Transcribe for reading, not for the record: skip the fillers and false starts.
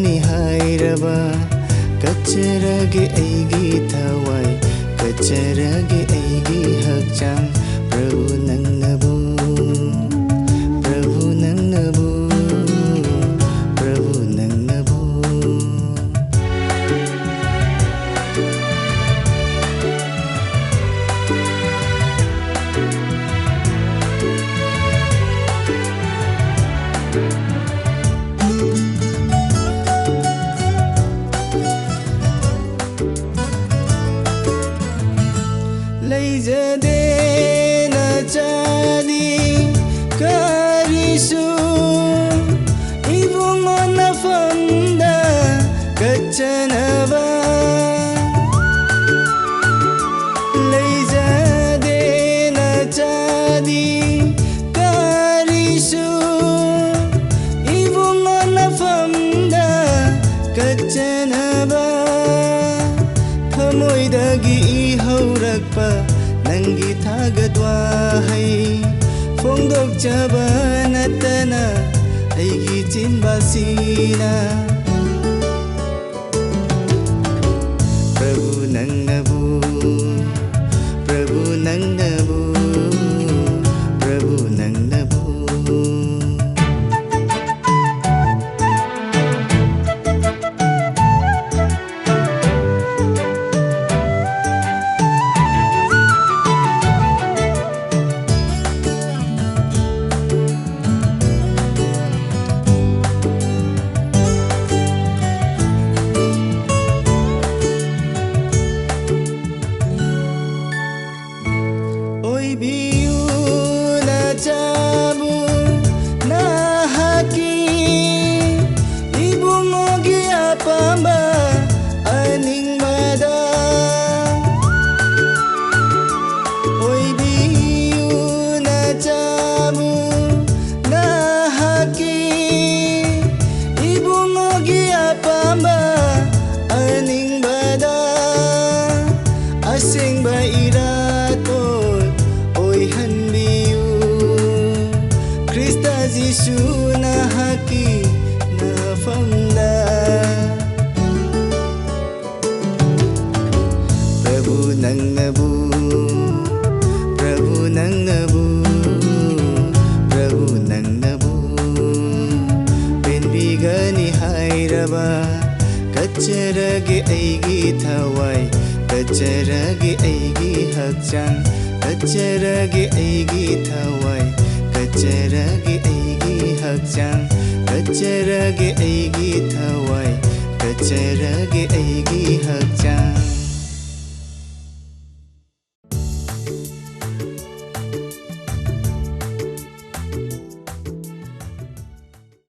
ꯄꯦꯟꯕꯤꯒꯅꯤ ꯍꯥꯏꯔꯕ ꯀꯠꯆꯔꯒꯦ ꯑꯩꯒꯤ ꯊꯋꯥꯏ ꯀꯠꯆꯔꯒꯦ ꯑꯩꯒꯤ ꯍꯛꯆꯥꯡ ꯄ꯭ꯔꯚꯨ ꯅꯪꯅꯕꯨ ꯄ꯭ꯔꯚꯨ ꯅꯪꯅꯕꯨ ꯄ꯭ꯔꯚꯨ ꯅꯪꯅꯕꯨ ꯂꯩꯖꯗꯦ ꯅꯆꯥꯗꯤ ꯀꯔꯤꯁꯨ ꯏꯕꯨꯡꯉꯣ ꯅꯐꯝꯗ ꯀꯠꯆꯅꯕ ꯂꯩꯖꯗꯦ ꯅꯆꯥꯗꯤ ꯀꯔꯤꯁꯨ ꯏꯕꯨꯡꯉꯣ ꯅꯐꯝꯗ ꯀꯠꯆꯅꯕ ꯊꯃꯣꯏꯗꯒꯤ ꯏꯍꯧꯔꯛꯄ ꯅꯪꯒꯤ ꯊꯥꯒꯠ ꯋꯥꯍꯩ ꯐꯣꯡꯗꯣꯛꯆꯕ ꯅꯠꯇꯅ ꯑꯩꯒꯤ ꯆꯤꯟꯕꯥꯁꯤꯅ ꯄ꯭ꯔꯚꯨ ꯅꯪꯅꯕꯨ ꯄ꯭ꯔꯚꯨ ꯅꯪꯅꯕꯨ ꯄ꯭ꯔꯚꯨ ꯅꯪꯅꯕꯨ ꯑꯣꯏꯕꯤꯌꯨ ꯅꯆꯥꯕꯨ ꯅꯍꯥꯛꯀꯤ ꯏꯕꯨꯡꯉꯣꯒꯤ ꯑꯄꯥꯝꯕ ꯑꯅꯤꯡꯕꯗ ꯑꯣꯏꯕꯤꯌꯨ ꯅꯆꯥꯕꯨ ꯅꯍꯥꯛꯀꯤ ꯏꯕꯨꯡꯉꯣꯒꯤ ꯑꯄꯥꯝꯕ ꯑꯅꯤꯡꯕꯗ ꯑꯁꯦꯡꯕ ꯏꯔꯥꯠꯇꯣꯟ ꯑꯣꯏꯍꯟꯕꯤꯌꯨ ꯈ꯭ꯔꯤꯁꯇ ꯖꯤꯁꯨ ꯅꯍꯥꯛꯀꯤ ꯅꯐꯝꯗ ꯄ꯭ꯔꯚꯨ ꯅꯪꯅꯕꯨ ꯄ꯭ꯔꯚꯨ ꯅꯪꯅꯕꯨ ꯄ꯭ꯔꯚꯨ ꯅꯪꯅꯕꯨ ꯄꯦꯟꯕꯤꯒꯅꯤ ꯍꯥꯏꯔꯕ ꯀꯠꯆꯔꯒꯦ ꯑꯩꯒꯤ ꯊꯋꯥꯏ ꯀꯠꯆꯔꯒꯦ ꯑꯩꯒꯤ ꯍꯛꯆꯥꯡ ꯀꯠꯆꯔꯒꯦ ꯑꯩꯒꯤ ꯊꯋꯥꯏ ꯀꯠꯆꯔꯒꯦ ꯑꯩꯒꯤ ꯍꯛꯆꯥꯡ ꯀꯠꯆꯔꯒꯦ ꯑꯩꯒꯤ ꯊꯋꯥꯏ ꯀꯠꯆꯔꯒꯦ ꯑꯩꯒꯤ ꯍꯛꯆꯥꯡ